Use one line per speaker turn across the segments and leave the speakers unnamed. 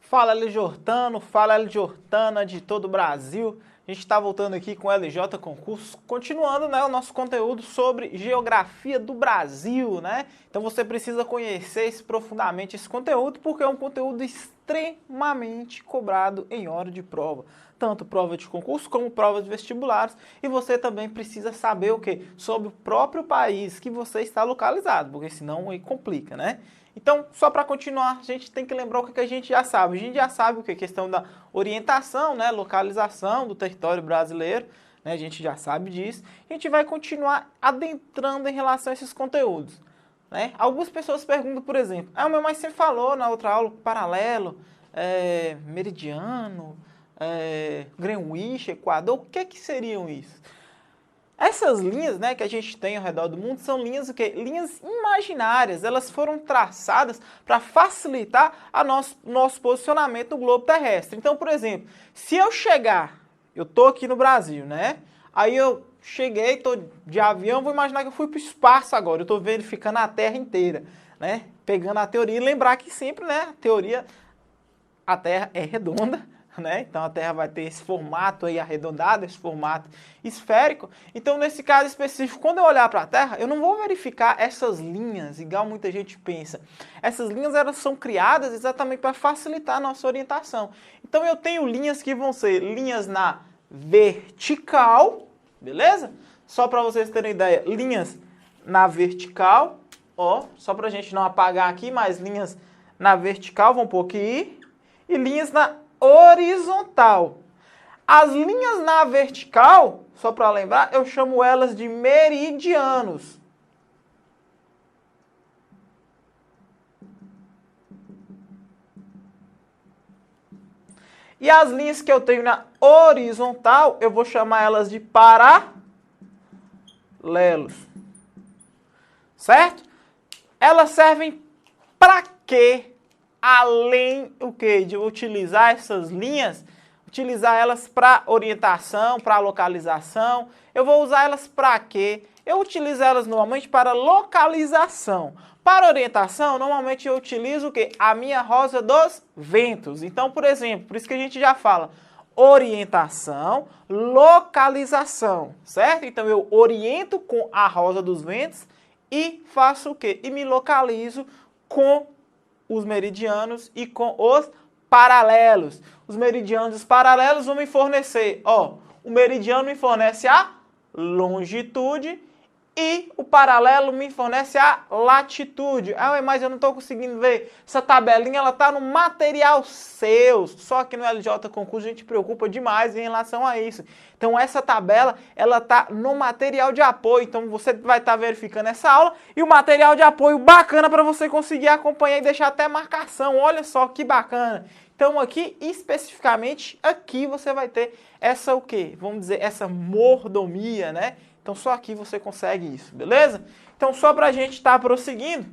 Fala LJ Hortano, fala LJ Hortana de todo o Brasil. A gente está voltando aqui com o LJ Concurso, continuando, né, o nosso conteúdo sobre geografia do Brasil, né? Então você precisa conhecer profundamente esse conteúdo, porque é um conteúdo extremamente cobrado em hora de prova. Tanto prova de concurso como prova de vestibulares. E você também precisa saber o quê? Sobre o próprio país que você está localizado, porque senão aí complica, né? Então, só para continuar, a gente tem que lembrar o que a gente já sabe. A gente já sabe o que? A questão da orientação, né, localização do território brasileiro, né, a gente já sabe disso. A gente vai continuar adentrando em relação a esses conteúdos, né? Algumas pessoas perguntam, por exemplo, o meu mãe sempre falou na outra aula, paralelo, meridiano, Greenwich, Equador, o que seriam isso? Essas linhas, né, que a gente tem ao redor do mundo são linhas o quê? Linhas imaginárias. Elas foram traçadas para facilitar nosso posicionamento no globo terrestre. Então, por exemplo, se eu chegar, eu tô aqui no Brasil, né? Aí eu cheguei, tô de avião, vou imaginar que eu fui para o espaço agora. Eu tô verificando a Terra inteira, né? Pegando a teoria e lembrar que sempre, né, a Terra é redonda. Né? Então a Terra vai ter esse formato aí arredondado, esse formato esférico. Então nesse caso específico, quando eu olhar para a Terra, eu não vou verificar essas linhas, igual muita gente pensa. Essas linhas elas são criadas exatamente para facilitar a nossa orientação. Então eu tenho linhas que vão ser linhas na vertical, beleza? Só para vocês terem ideia, linhas na vertical, ó, só para a gente não apagar aqui, mas linhas na vertical, vão pôr aqui, e linhas na horizontal. As linhas na vertical, só para lembrar, eu chamo elas de meridianos. E as linhas que eu tenho na horizontal, eu vou chamar elas de paralelos. Certo? Elas servem para quê? Além o que? De utilizar essas linhas, utilizar elas para orientação, para localização. Eu vou usar elas para quê? Eu utilizo elas normalmente para localização. Para orientação, normalmente eu utilizo o quê? A minha rosa dos ventos. Então, por exemplo, por isso que a gente já fala orientação, localização, certo? Então eu oriento com a rosa dos ventos e faço o quê? E me localizo com os meridianos e com os paralelos. Os meridianos e os paralelos vão me fornecer, ó, o meridiano me fornece a longitude e o paralelo me fornece a latitude. Mas eu não estou conseguindo ver. Essa tabelinha, ela está no material seu. Só que no LJ Concurso a gente preocupa demais em relação a isso. Então essa tabela, ela está no material de apoio. Então você vai estar verificando essa aula e o material de apoio bacana para você conseguir acompanhar e deixar até marcação. Olha só que bacana. Então aqui, especificamente, aqui você vai ter essa o quê? Vamos dizer, essa mordomia, né? Então só aqui você consegue isso, beleza? Então só para a gente estar prosseguindo,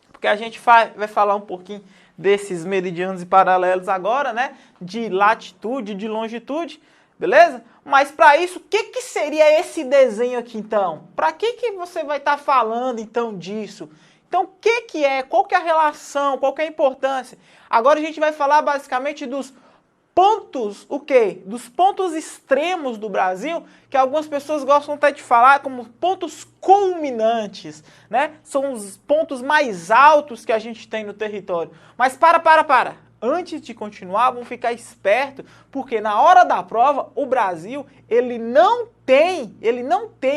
porque a gente vai falar um pouquinho desses meridianos e paralelos agora, né? De latitude, de longitude, beleza? Mas para isso, o que seria esse desenho aqui então? Para que você vai estar falando então disso? Então o que é? Qual que é a relação? Qual que é a importância? Agora a gente vai falar basicamente dos pontos, o quê? Dos pontos extremos do Brasil, que algumas pessoas gostam até de falar como pontos culminantes, né? São os pontos mais altos que a gente tem no território. Mas para. Antes de continuar, vamos ficar esperto, porque na hora da prova, o Brasil, ele não tem,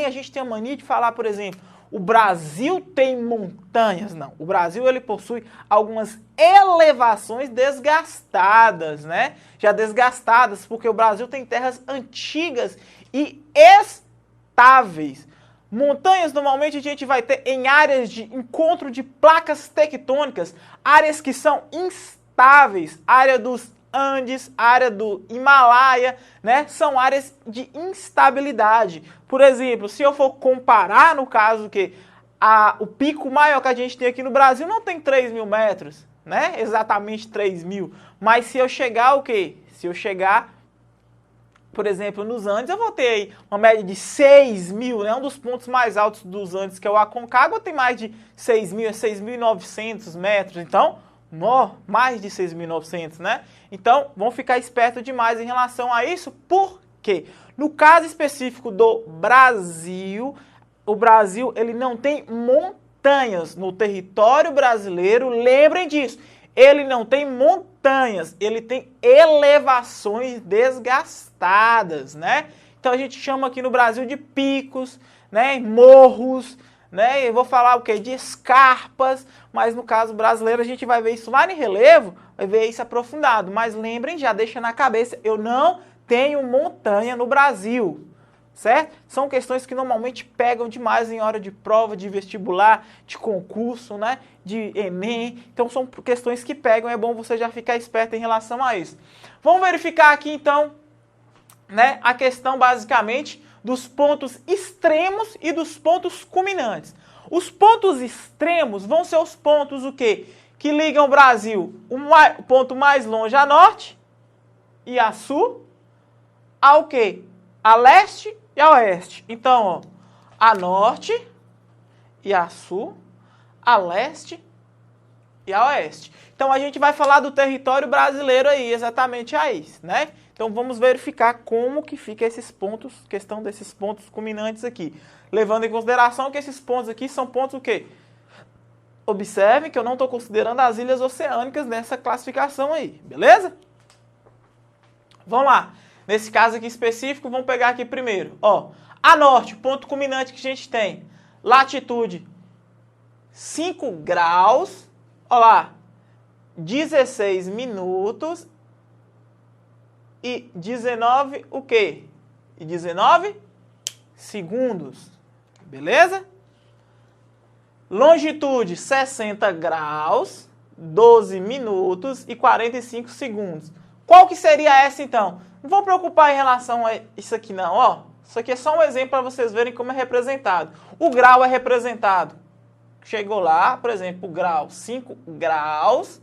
a gente tem a mania de falar, por exemplo, o Brasil tem montanhas. Não, o Brasil ele possui algumas elevações desgastadas, né? Já desgastadas, porque o Brasil tem terras antigas e estáveis. Montanhas normalmente a gente vai ter em áreas de encontro de placas tectônicas, áreas que são instáveis, área dos Andes, área do Himalaia, né? São áreas de instabilidade. Por exemplo, se eu for comparar, no caso que o pico maior que a gente tem aqui no Brasil não tem 3.000 metros, né? Exatamente 3.000. Mas se eu chegar o quê? Se eu chegar, por exemplo, nos Andes, eu vou ter aí uma média de 6.000, né? Um dos pontos mais altos dos Andes, que é o Aconcagua, tem mais de 6.000, 6.900 metros. Então, mais de 6.900, né? Então, vamos ficar esperto demais em relação a isso, por quê? No caso específico do Brasil, o Brasil ele não tem montanhas no território brasileiro, lembrem disso. Ele não tem montanhas, ele tem elevações desgastadas, né? Então a gente chama aqui no Brasil de picos, né? Morros, né? Eu vou falar o quê? De escarpas, mas no caso brasileiro a gente vai ver isso lá em relevo, vai ver isso aprofundado. Mas lembrem, já deixa na cabeça, eu não tenho montanha no Brasil. Certo? São questões que normalmente pegam demais em hora de prova, de vestibular, de concurso, né? De Enem. Então são questões que pegam, é bom você já ficar esperto em relação a isso. Vamos verificar aqui então, né, a questão basicamente dos pontos extremos e dos pontos culminantes. Os pontos extremos vão ser os pontos o quê? Que ligam o Brasil, o ponto mais longe a norte e a sul, ao quê? A leste e a oeste. Então, ó, a norte e a sul, a leste e a oeste. Então, a gente vai falar do território brasileiro aí, exatamente aí, né? Então, vamos verificar como que fica esses pontos, questão desses pontos culminantes aqui. Levando em consideração que esses pontos aqui são pontos o quê? Observe que eu não estou considerando as ilhas oceânicas nessa classificação aí, beleza? Vamos lá. Nesse caso aqui específico, vamos pegar aqui primeiro. Ó, a norte, ponto culminante que a gente tem, latitude 5 graus, ó lá, 16 minutos e 19 o quê? E 19 segundos, beleza? Longitude 60 graus, 12 minutos e 45 segundos. Qual que seria essa então? Não vou preocupar em relação a isso aqui não, ó. Isso aqui é só um exemplo para vocês verem como é representado. O grau é representado. Chegou lá, por exemplo, o grau 5 graus,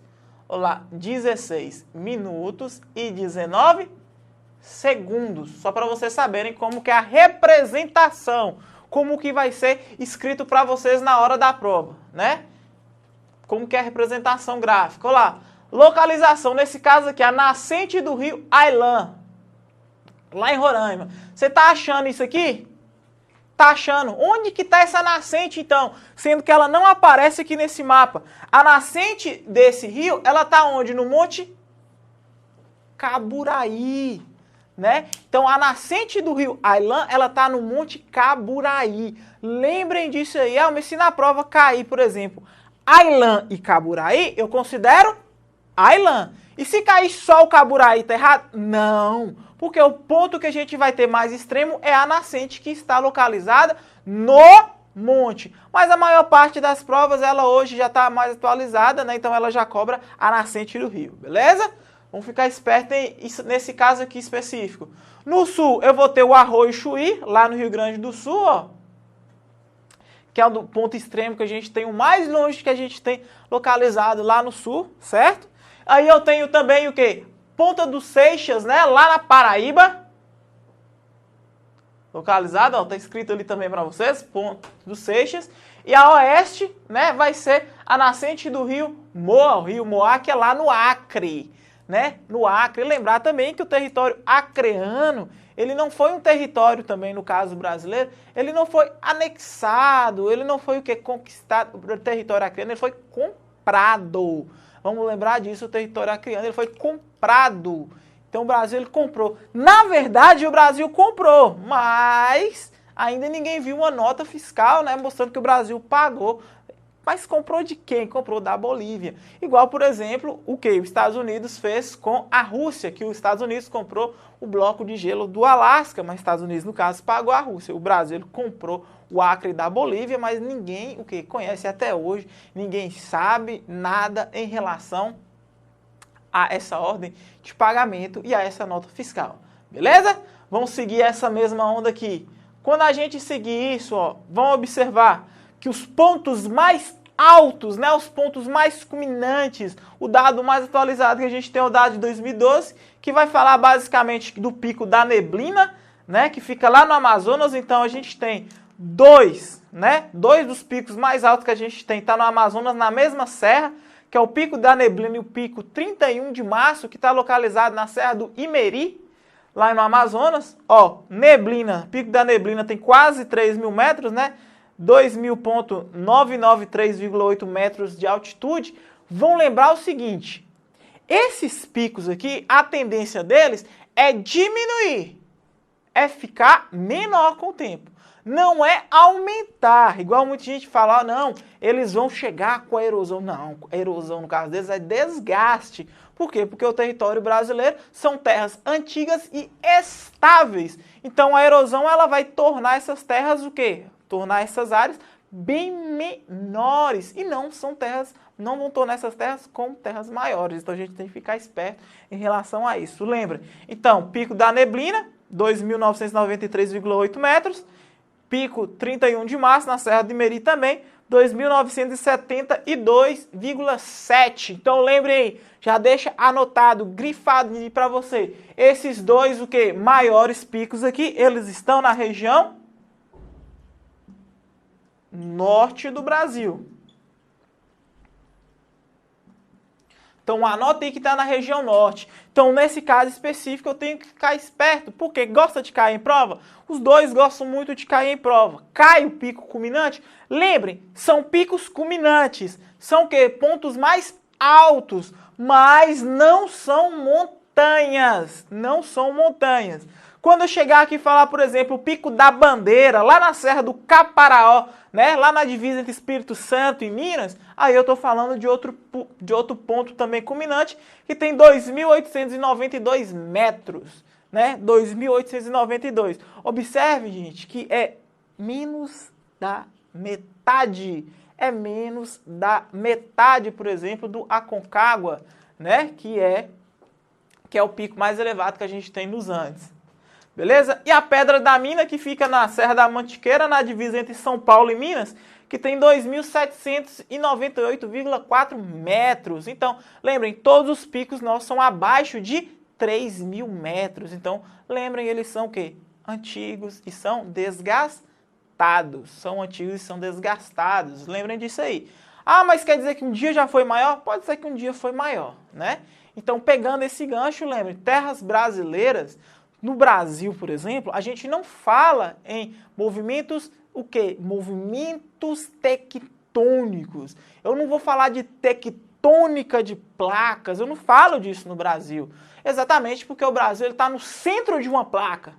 olha lá, 16 minutos e 19 segundos. Só para vocês saberem como que é a representação, como que vai ser escrito para vocês na hora da prova, né? Como que é a representação gráfica. Olha lá, localização, nesse caso aqui, a nascente do rio Ailã, lá em Roraima. Você tá achando isso aqui? Tá achando? Onde que tá essa nascente, então? Sendo que ela não aparece aqui nesse mapa. A nascente desse rio, ela tá onde? No Monte Caburaí, né? Então, a nascente do rio Ailã, ela tá no Monte Caburaí. Lembrem disso aí. Mas se na prova cair, por exemplo, Ailã e Caburaí, eu considero Ailã. E se cair só o Caburaí, tá errado? Não, porque o ponto que a gente vai ter mais extremo é a nascente que está localizada no monte. Mas a maior parte das provas, ela hoje já está mais atualizada, né? Então ela já cobra a nascente do rio, beleza? Vamos ficar esperto nesse caso aqui específico. No sul, eu vou ter o Arroio Chuí, lá no Rio Grande do Sul, ó, que é o ponto extremo que a gente tem, o mais longe que a gente tem localizado lá no sul, certo? Aí eu tenho também o quê? Ponta dos Seixas, né? Lá na Paraíba. Localizado, ó, tá escrito ali também para vocês, Ponta dos Seixas. E a oeste, né, vai ser a nascente do rio Moa, o rio Moá, que é lá no Acre, né? No Acre. E lembrar também que o território acreano, ele não foi um território também, no caso brasileiro, ele não foi anexado, ele não foi o que? Conquistado, o território acreano, ele foi comprado. Vamos lembrar disso, o território acreano, ele foi comprado. Então o Brasil, ele comprou. Na verdade, o Brasil comprou, mas ainda ninguém viu uma nota fiscal, né, mostrando que o Brasil pagou. Mas comprou de quem? Comprou da Bolívia. Igual, por exemplo, o que os Estados Unidos fez com a Rússia, que os Estados Unidos comprou o bloco de gelo do Alasca, mas os Estados Unidos, no caso, pagou a Rússia. O Brasil, ele comprou o Acre da Bolívia, mas ninguém o que conhece até hoje, ninguém sabe nada em relação a essa ordem de pagamento e a essa nota fiscal. Beleza? Vamos seguir essa mesma onda aqui. Quando a gente seguir isso, ó, vamos observar que os pontos mais altos, né, os pontos mais culminantes, o dado mais atualizado que a gente tem é o dado de 2012, que vai falar basicamente do pico da neblina, né, que fica lá no Amazonas. Então a gente tem dois dos picos mais altos que a gente tem, tá no Amazonas, na mesma serra, que é o Pico da Neblina e o Pico 31 de Março, que está localizado na Serra do Imeri, lá no Amazonas. Ó, neblina, Pico da Neblina tem quase 3.000 metros, né? 2.993,8 metros de altitude. Vão lembrar o seguinte, esses picos aqui, a tendência deles é diminuir, é ficar menor com o tempo. Não é aumentar, igual muita gente fala, não, eles vão chegar com a erosão. Não, a erosão no caso deles é desgaste. Por quê? Porque o território brasileiro são terras antigas e estáveis. Então a erosão ela vai tornar essas terras o quê? Tornar essas áreas bem menores e não vão tornar essas terras como terras maiores. Então a gente tem que ficar esperto em relação a isso. Lembra? Então, Pico da Neblina, 2.993,8 metros. Pico 31 de Março, na Serra do Imeri também, 2.972,7. Então lembre aí, já deixa anotado, grifado para você. Esses dois, o que? Maiores picos aqui, eles estão na região norte do Brasil. Então anota aí que está na região norte. Então nesse caso específico eu tenho que ficar esperto, porque gosta de cair em prova? Os dois gostam muito de cair em prova. Cai o pico culminante? Lembrem, são picos culminantes. São o quê? Pontos mais altos, mas não são montanhas. Não são montanhas. Quando eu chegar aqui e falar, por exemplo, o Pico da Bandeira, lá na Serra do Caparaó, né, lá na divisa entre Espírito Santo e Minas, aí eu estou falando de outro ponto também culminante, que tem 2.892 metros, né, 2.892. Observe, gente, que é menos da metade, é menos da metade, por exemplo, do Aconcagua, né, que é o pico mais elevado que a gente tem nos Andes. Beleza? E a Pedra da Mina, que fica na Serra da Mantiqueira, na divisa entre São Paulo e Minas, que tem 2.798,4 metros. Então, lembrem, todos os picos nossos são abaixo de 3.000 metros. Então, lembrem, eles são o quê? Antigos e são desgastados. São antigos e são desgastados. Lembrem disso aí. Ah, mas quer dizer que um dia já foi maior? Pode ser que um dia foi maior, né? Então, pegando esse gancho, lembrem, terras brasileiras. No Brasil, por exemplo, a gente não fala em movimentos, o quê? Movimentos tectônicos. Eu não vou falar de tectônica de placas, eu não falo disso no Brasil. Exatamente porque o Brasil está no centro de uma placa,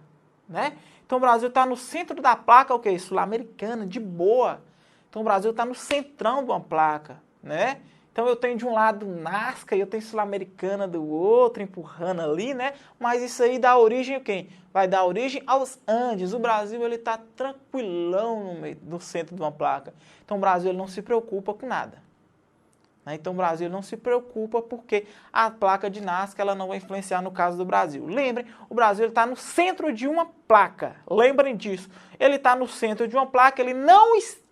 né? Então o Brasil está no centro da placa, o quê? Sul-americana, de boa. Então o Brasil está no centrão de uma placa, né? Então eu tenho de um lado Nazca e eu tenho Sul-Americana do outro, empurrando ali, né? Mas isso aí dá origem a quem? Vai dar origem aos Andes. O Brasil, ele tá tranquilão no centro de uma placa. Então o Brasil ele não se preocupa com nada. Né? Então o Brasil não se preocupa porque a placa de Nazca ela não vai influenciar no caso do Brasil. Lembrem, o Brasil está no centro de uma placa. Lembrem disso. Ele está no centro de uma placa, ele não está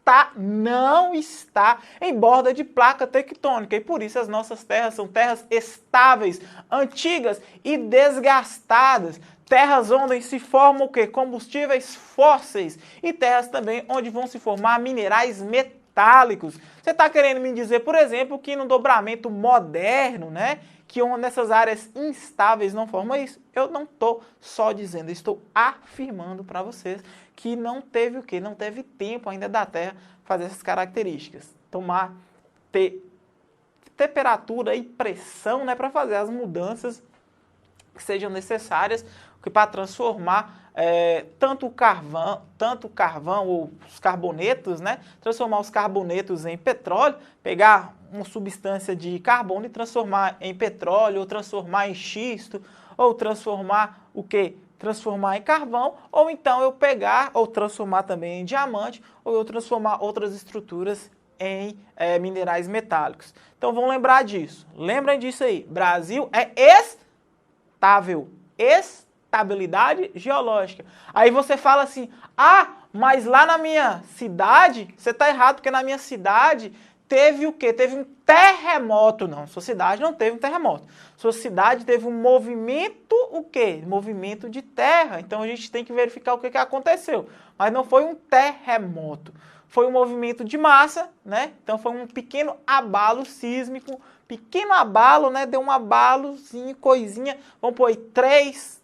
em borda de placa tectônica. E por isso as nossas terras são terras estáveis, antigas e desgastadas. Terras onde se formam o quê? Combustíveis fósseis. E terras também onde vão se formar minerais metálicos. Você está querendo me dizer, por exemplo, que no dobramento moderno, né? Que nessas áreas instáveis não forma isso? Eu não estou só dizendo, estou afirmando para vocês que não teve o quê? Não teve tempo ainda da Terra fazer essas características. Ter temperatura e pressão, né, para fazer as mudanças que sejam necessárias para transformar tanto o carvão ou os carbonetos, né, transformar os carbonetos em petróleo, pegar uma substância de carbono e transformar em petróleo, ou transformar em xisto, ou transformar o quê? Transformar em carvão, ou então eu pegar, ou transformar também em diamante, ou eu transformar outras estruturas em minerais metálicos. Então vão lembrar disso. Lembrem disso aí. Brasil é estável. Estabilidade geológica. Aí você fala assim, mas lá na minha cidade, você está errado, porque na minha cidade teve o quê? Teve um terremoto. Não, sua cidade não teve um terremoto. Sua cidade teve um movimento, o quê? Movimento de terra. Então a gente tem que verificar o que aconteceu. Mas não foi um terremoto. foi um movimento de massa, né? Então foi um pequeno abalo sísmico, pequeno abalo, né? Deu um abalozinho, coisinha, vamos pôr aí 3,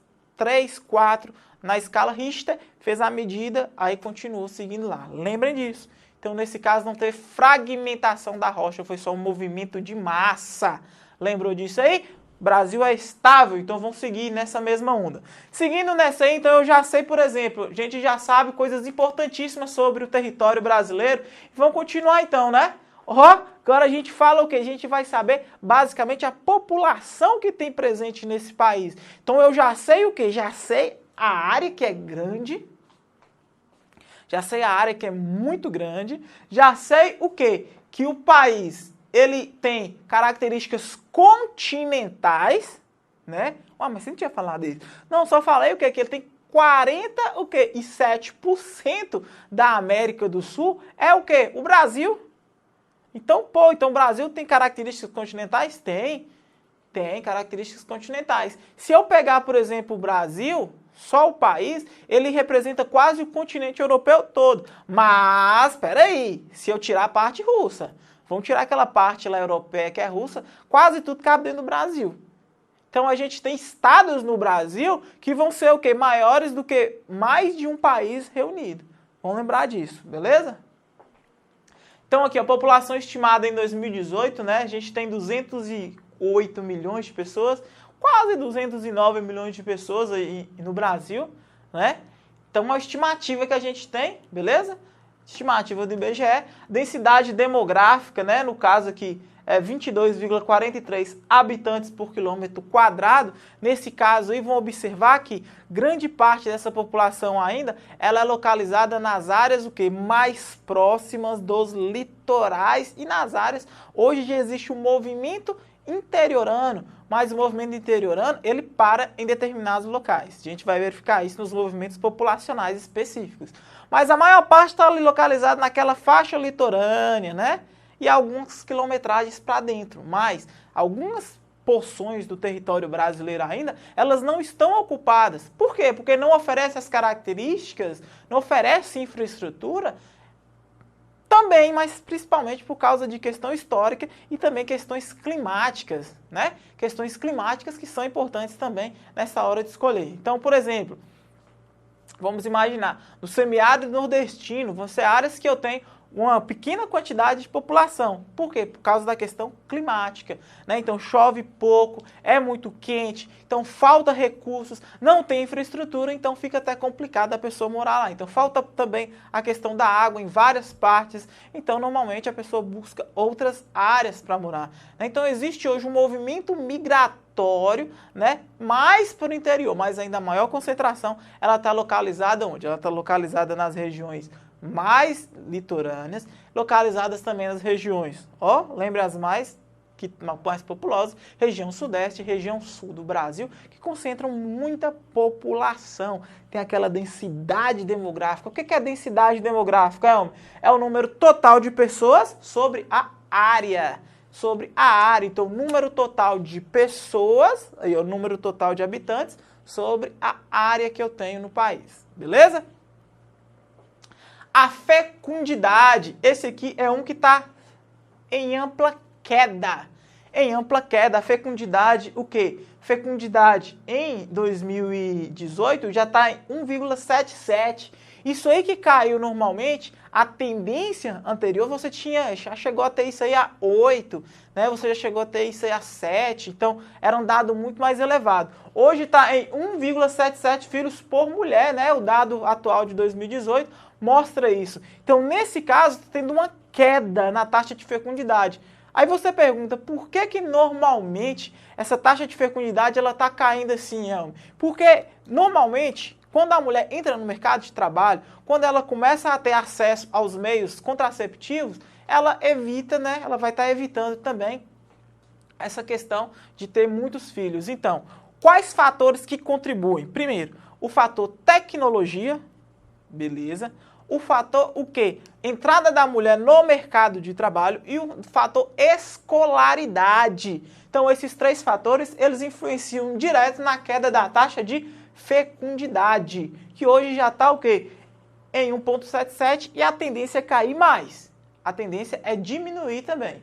4 na escala Richter, fez a medida, aí continuou seguindo lá. Lembrem disso. Então, nesse caso, não teve fragmentação da rocha, foi só um movimento de massa. Lembrou disso aí? Brasil é estável, então vamos seguir nessa mesma onda. Seguindo nessa aí, então eu já sei, por exemplo, a gente já sabe coisas importantíssimas sobre o território brasileiro. Vamos continuar então, né? Agora a gente fala o quê? A gente vai saber basicamente a população que tem presente nesse país. Então eu já sei o quê? Já sei a área que é grande, já sei a área que é muito grande, já sei o quê? Que o país, ele tem características continentais, né? Mas você não tinha falado isso. Não, só falei o quê? Que ele tem 47% da América do Sul é o quê? O Brasil. Então, então o Brasil tem características continentais? Tem características continentais. Se eu pegar, por exemplo, o Brasil, só o país, ele representa quase o continente europeu todo. Mas, espera aí, se eu tirar a parte russa, vamos tirar aquela parte lá europeia que é russa, quase tudo cabe dentro do Brasil. Então a gente tem estados no Brasil que vão ser o quê? Maiores do que mais de um país reunido. Vamos lembrar disso, beleza? Então aqui a população estimada em 2018, né? A gente tem 208 milhões de pessoas, quase 209 milhões de pessoas aí no Brasil, né? Então uma estimativa que a gente tem, beleza? Estimativa do IBGE, densidade demográfica, né? No caso aqui é 22,43 habitantes por quilômetro quadrado. Nesse caso aí, vão observar que grande parte dessa população ainda, ela é localizada nas áreas o quê? Mais próximas dos litorais e nas áreas, hoje já existe um movimento interiorano, mas o movimento interiorano, ele para em determinados locais. A gente vai verificar isso nos movimentos populacionais específicos. Mas a maior parte está ali localizada naquela faixa litorânea, né? E algumas quilometragens para dentro, mas algumas porções do território brasileiro ainda, elas não estão ocupadas. Por quê? Porque não oferece as características, não oferece infraestrutura, também, mas principalmente por causa de questão histórica e também questões climáticas, né? Questões climáticas que são importantes também nessa hora de escolher. Então, por exemplo, vamos imaginar, no semiárido nordestino, vão ser áreas que eu tenho uma pequena quantidade de população. Por quê? Por causa da questão climática, né? Então chove pouco, é muito quente, então falta recursos, não tem infraestrutura, então fica até complicado a pessoa morar lá. Então falta também a questão da água em várias partes, então normalmente a pessoa busca outras áreas para morar, né? Então existe hoje um movimento migratório, né? Mais para o interior, mas ainda a maior concentração, ela está localizada onde? Ela está localizada nas regiões mais litorâneas, localizadas também nas regiões, lembre as mais populosas, região sudeste e região sul do Brasil, que concentram muita população, tem aquela densidade demográfica. O que é densidade demográfica? É o número total de pessoas sobre a área. Então o número total de pessoas, aí o número total de habitantes, sobre a área que eu tenho no país, beleza? A fecundidade, esse aqui é um que está em ampla queda. Em ampla queda, a fecundidade, o quê? Fecundidade em 2018 já está em 1,77. Isso aí que caiu normalmente, a tendência anterior você já chegou a ter isso aí a 8, né? Você já chegou a ter isso aí a 7, então era um dado muito mais elevado. Hoje está em 1,77 filhos por mulher, né? O dado atual de 2018 mostra isso. Então, nesse caso, está tendo uma queda na taxa de fecundidade. Aí você pergunta, por que normalmente essa taxa de fecundidade ela está caindo assim, Elmi? Porque, normalmente, quando a mulher entra no mercado de trabalho, quando ela começa a ter acesso aos meios contraceptivos, ela evita, né? Ela vai estar evitando também essa questão de ter muitos filhos. Então, quais fatores que contribuem? Primeiro, o fator tecnologia, beleza. O fator, o quê? Entrada da mulher no mercado de trabalho e o fator escolaridade. Então, esses três fatores, eles influenciam direto na queda da taxa de fecundidade, que hoje já está o quê? em 1,77 e a tendência é cair mais. A tendência é diminuir também.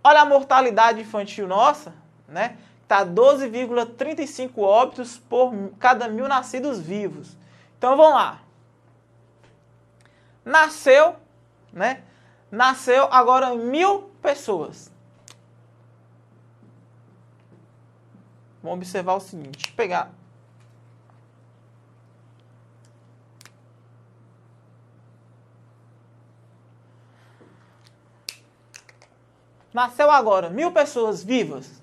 Olha a mortalidade infantil nossa, né? Está 12,35 óbitos por cada 1.000 nascidos vivos. Então vamos lá. Nasceu, né? Nasceu agora 1.000 pessoas. Vamos observar o seguinte, deixa eu pegar. Nasceu agora 1.000 pessoas vivas.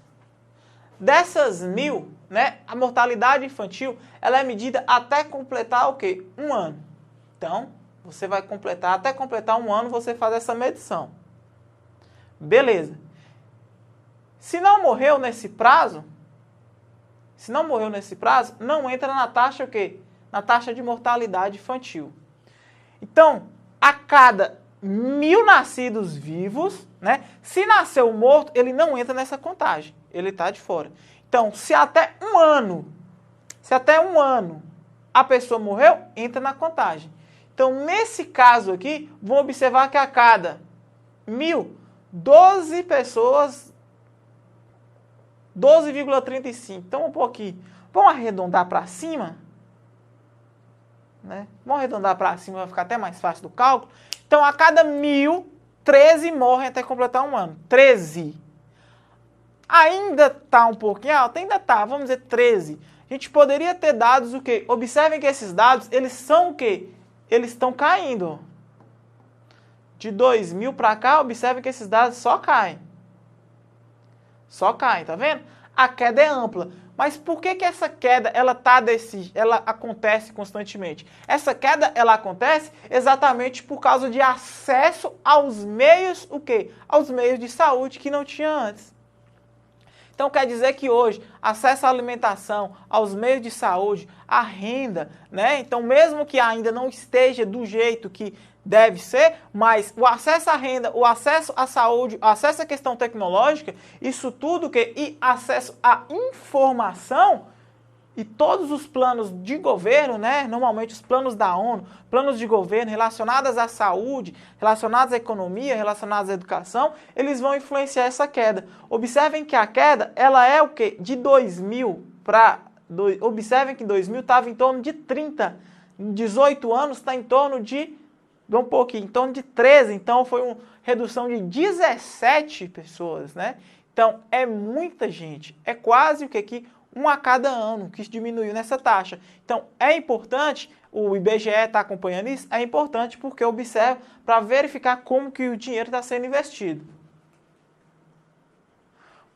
Dessas 1.000, né, a mortalidade infantil, ela é medida até completar o quê? 1 ano. Então, você vai completar, até completar 1 ano, você faz essa medição. Beleza. Se não morreu nesse prazo, não entra na taxa o quê? Na taxa de mortalidade infantil. Então, a cada 1.000 nascidos vivos, né? Se nasceu morto, ele não entra nessa contagem. Ele está de fora. Então, se até um ano a pessoa morreu, entra na contagem. Então, nesse caso aqui, vamos observar que a cada 1.000, 12 pessoas, 12,35. Então, vamos pôr aqui. Vamos arredondar para cima? Né? Vamos arredondar para cima, vai ficar até mais fácil do cálculo. Então, a cada 1.000, 13 morrem até completar 1 ano. 13. Ainda está um pouquinho alto? Ainda está, vamos dizer 13. A gente poderia ter dados o quê? Observem que esses dados, eles são o quê? Eles estão caindo. De 2.000 para cá, observem que esses dados só caem. Só caem, tá vendo? A queda é ampla. Mas por que essa queda ela acontece constantemente? Essa queda ela acontece exatamente por causa de acesso aos meios, o quê? Aos meios de saúde que não tinha antes. Então quer dizer que hoje, acesso à alimentação, aos meios de saúde, à renda, né? Então mesmo que ainda não esteja do jeito que deve ser, mas o acesso à renda, o acesso à saúde, o acesso à questão tecnológica, isso tudo e acesso à informação e todos os planos de governo, né? Normalmente os planos da ONU, planos de governo relacionados à saúde, relacionados à economia, relacionados à educação, eles vão influenciar essa queda. Observem que a queda, ela é o quê? De 2.000 para... Observem que 2.000 estava em torno de 30. Em 18 anos está em torno de... um pouquinho, em torno de 13, então foi uma redução de 17 pessoas, né? Então, é muita gente, é quase o que aqui, 1 a cada ano que diminuiu nessa taxa. Então, é importante, o IBGE está acompanhando isso, é importante porque observa para verificar como que o dinheiro está sendo investido.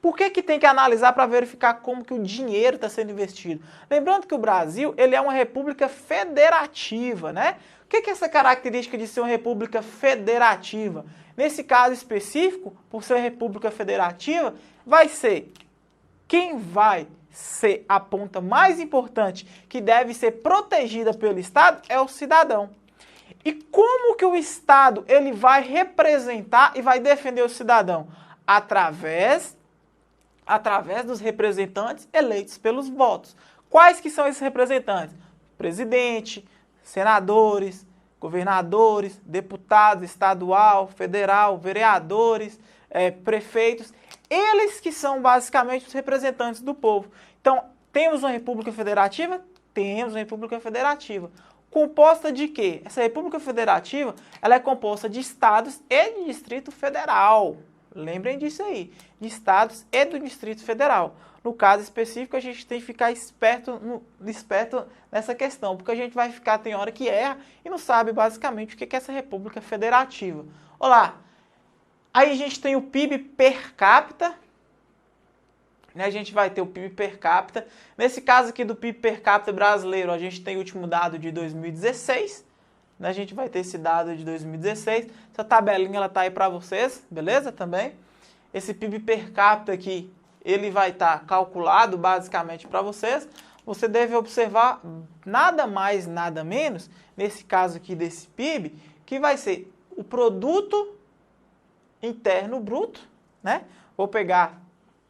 Por que tem que analisar para verificar como que o dinheiro está sendo investido? Lembrando que o Brasil, ele é uma república federativa, né? O que é essa característica de ser uma república federativa? Nesse caso específico, por ser república federativa, vai ser quem vai ser a ponta mais importante que deve ser protegida pelo Estado é o cidadão. E como que o Estado ele vai representar e vai defender o cidadão? Através dos representantes eleitos pelos votos. Quais que são esses representantes? Presidente, senadores, governadores, deputados estadual, federal, vereadores, prefeitos, eles que são basicamente os representantes do povo. Então, temos uma república federativa? Temos uma república federativa. Composta de quê? Essa república federativa, ela é composta de estados e de Distrito Federal. Lembrem disso aí, de estados e do Distrito Federal. No caso específico, a gente tem que ficar esperto nessa questão, porque a gente vai ficar, tem hora que erra e não sabe basicamente o que é essa república federativa. Olá, aí a gente tem o PIB per capita, né? A gente vai ter o PIB per capita. Nesse caso aqui do PIB per capita brasileiro, a gente tem o último dado de 2016, a gente vai ter esse dado de 2016. Essa tabelinha ela tá aí para vocês, beleza? Também. Esse PIB per capita aqui, ele vai estar calculado basicamente para vocês. Você deve observar nada mais, nada menos, nesse caso aqui desse PIB, que vai ser o produto interno bruto, né? Vou pegar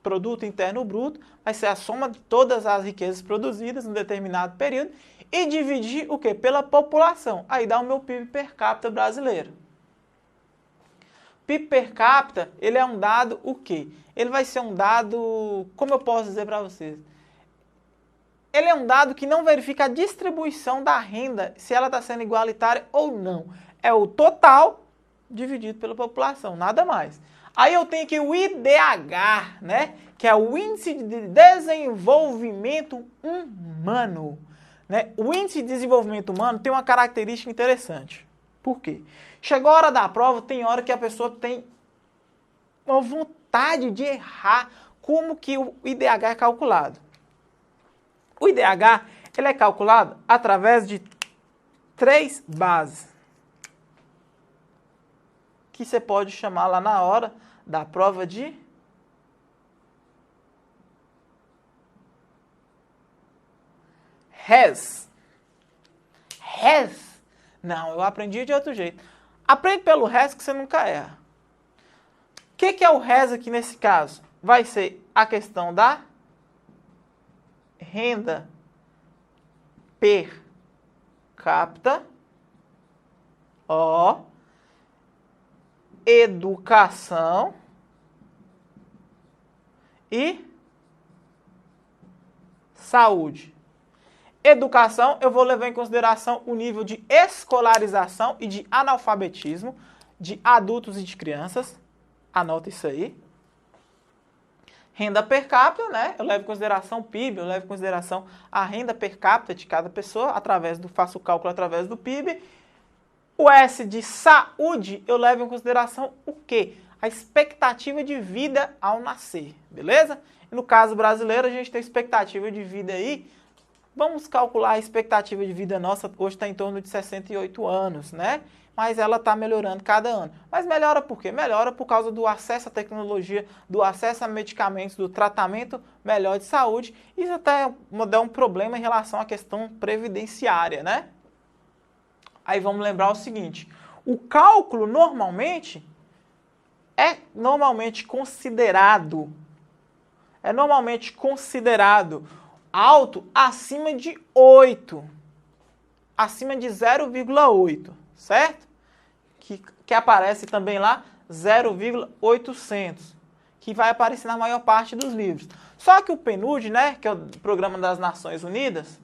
produto interno bruto, vai ser a soma de todas as riquezas produzidas em um determinado período e dividir o quê? Pela população. Aí dá o meu PIB per capita brasileiro. PIB per capita, ele é um dado o quê? Ele vai ser um dado, como eu posso dizer para vocês? Ele é um dado que não verifica a distribuição da renda, se ela está sendo igualitária ou não. É o total dividido pela população, nada mais. Aí eu tenho aqui o IDH, né? Que é o Índice de Desenvolvimento Humano. Né? O Índice de Desenvolvimento Humano tem uma característica interessante. Por quê? Chegou a hora da prova, tem hora que a pessoa tem uma vontade de errar como que o IDH é calculado. O IDH ele é calculado através de 3 bases, que você pode chamar lá na hora da prova de RES. RES? Não, eu aprendi de outro jeito. Aprende pelo RES que você nunca erra. O que é o RES aqui nesse caso? Vai ser a questão da renda per capita, ó, educação e saúde. Educação, eu vou levar em consideração o nível de escolarização e de analfabetismo de adultos e de crianças. Anota isso aí. Renda per capita, né? Eu levo em consideração o PIB, eu levo em consideração a renda per capita de cada pessoa, faço o cálculo através do PIB. O S de saúde, eu levo em consideração o quê? A expectativa de vida ao nascer, beleza? E no caso brasileiro, a gente tem expectativa de vida aí. Vamos calcular a expectativa de vida nossa, hoje está em torno de 68 anos, né? Mas ela está melhorando cada ano. Mas melhora por quê? Melhora por causa do acesso à tecnologia, do acesso a medicamentos, do tratamento melhor de saúde. Isso até dá um problema em relação à questão previdenciária, né? Aí vamos lembrar o seguinte, o cálculo normalmente é considerado alto acima de 8, acima de 0,8, certo? Que aparece também lá 0,800, que vai aparecer na maior parte dos livros. Só que o PNUD, né, que é o Programa das Nações Unidas,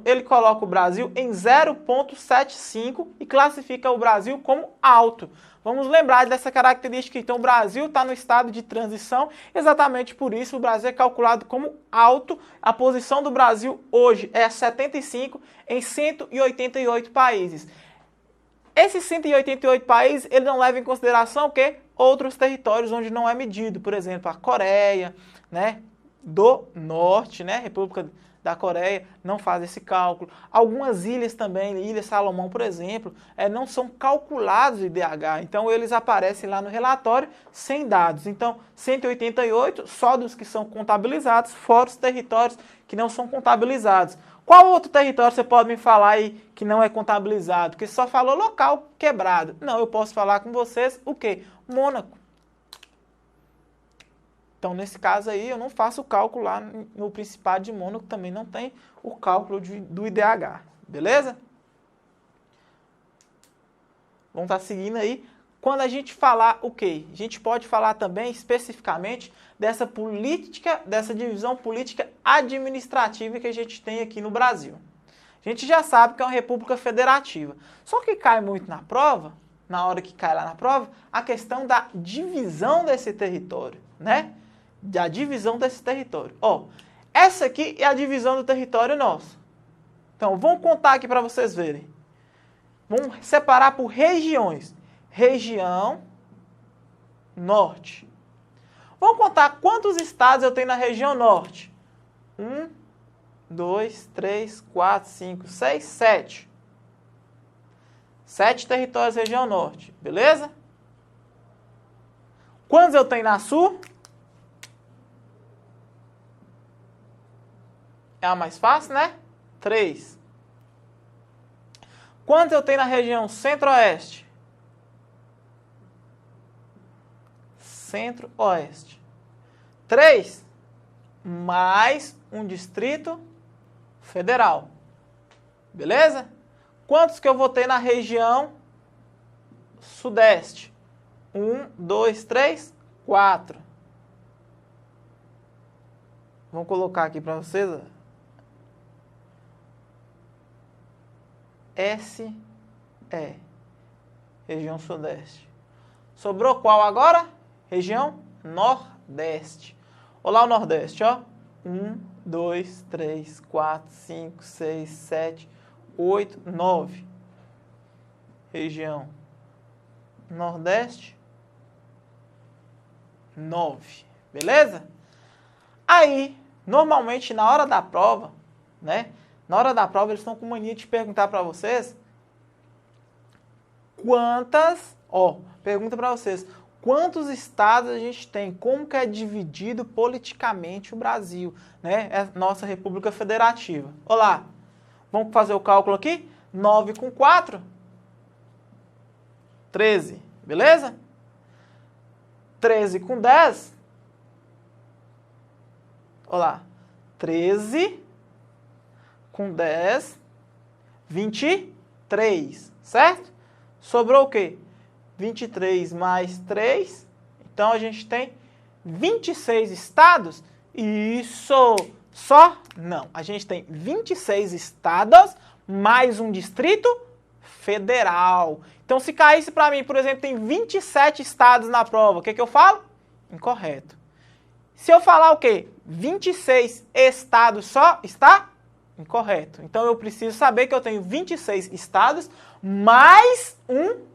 ele coloca o Brasil em 0,75 e classifica o Brasil como alto. Vamos lembrar dessa característica, então o Brasil está no estado de transição, exatamente por isso o Brasil é calculado como alto. A posição do Brasil hoje é 75 em 188 países. Esses 188 países, ele não leva em consideração o quê? Outros territórios onde não é medido, por exemplo, a Coreia, né, do Norte, né, República da Coreia, não faz esse cálculo. Algumas ilhas também, Ilha Salomão, por exemplo, não são calculados o IDH, então eles aparecem lá no relatório sem dados. Então, 188 só dos que são contabilizados, fora os territórios que não são contabilizados. Qual outro território você pode me falar aí que não é contabilizado? Porque só falou local quebrado. Não, eu posso falar com vocês o quê? Mônaco. Então, nesse caso aí, eu não faço o cálculo lá no Principado de Mônaco, também não tem o cálculo do IDH, beleza? Vamos estar seguindo aí. Quando a gente falar o quê? A gente pode falar também especificamente dessa política, dessa divisão política administrativa que a gente tem aqui no Brasil. A gente já sabe que é uma república federativa. Só que cai muito na prova, na hora que cai lá na prova, a questão da divisão desse território, né? Da divisão desse território. Ó, essa aqui é a divisão do território nosso. Então, vamos contar aqui para vocês verem. Vamos separar por regiões. Região Norte. Vamos contar quantos estados eu tenho na região Norte. 1, 2, 3, 4, 5, 6, 7. 7 territórios região Norte, beleza? Quantos eu tenho na Sul? É a mais fácil, né? 3. Quantos eu tenho na região Centro-Oeste? Centro-Oeste. 3 mais um Distrito Federal. Beleza? Quantos que eu vou ter na região Sudeste? 1, 2, 3, 4. Vamos colocar aqui para vocês. SE, região Sudeste. Sobrou qual agora? Região Nordeste. Olá o Nordeste, ó. 1, 2, 3, 4, 5, 6, 7, 8, 9. Região Nordeste, 9. Beleza? Aí, normalmente na hora da prova, né? Na hora da prova eles estão com mania de perguntar para vocês pergunta para vocês, quantos estados a gente tem? Como que é dividido politicamente o Brasil, né? É a nossa República Federativa. Olá, vamos fazer o cálculo aqui? 9 com 4, 13, beleza? 13 com 10, olá, 13 com 10, 23, certo? Sobrou o quê? 23 mais 3, então a gente tem 26 estados. Isso! Só? Não, a gente tem 26 estados mais um Distrito Federal. Então se caísse para mim, por exemplo, tem 27 estados na prova, o que eu falo? Incorreto. Se eu falar o quê? 26 estados só, está incorreto. Então eu preciso saber que eu tenho 26 estados mais um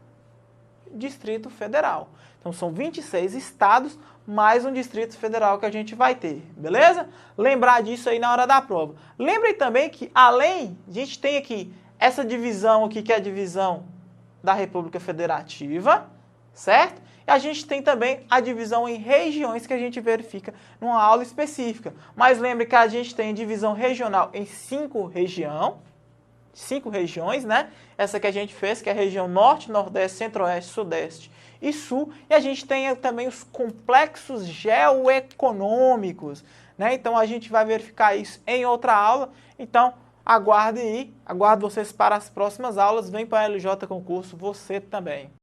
Distrito Federal. Então são 26 estados mais um Distrito Federal que a gente vai ter, beleza? Lembrar disso aí na hora da prova. Lembrem também que além, a gente tem aqui essa divisão aqui, que é a divisão da República Federativa, certo? E a gente tem também a divisão em regiões que a gente verifica numa aula específica. Mas lembre que a gente tem divisão regional em 5 regiões, né? Essa que a gente fez, que é a região Norte, Nordeste, Centro-Oeste, Sudeste e Sul. E a gente tem também os complexos geoeconômicos, né? Então a gente vai verificar isso em outra aula. Então aguarde aí, aguardo vocês para as próximas aulas. Vem para a LJ Concurso, você também.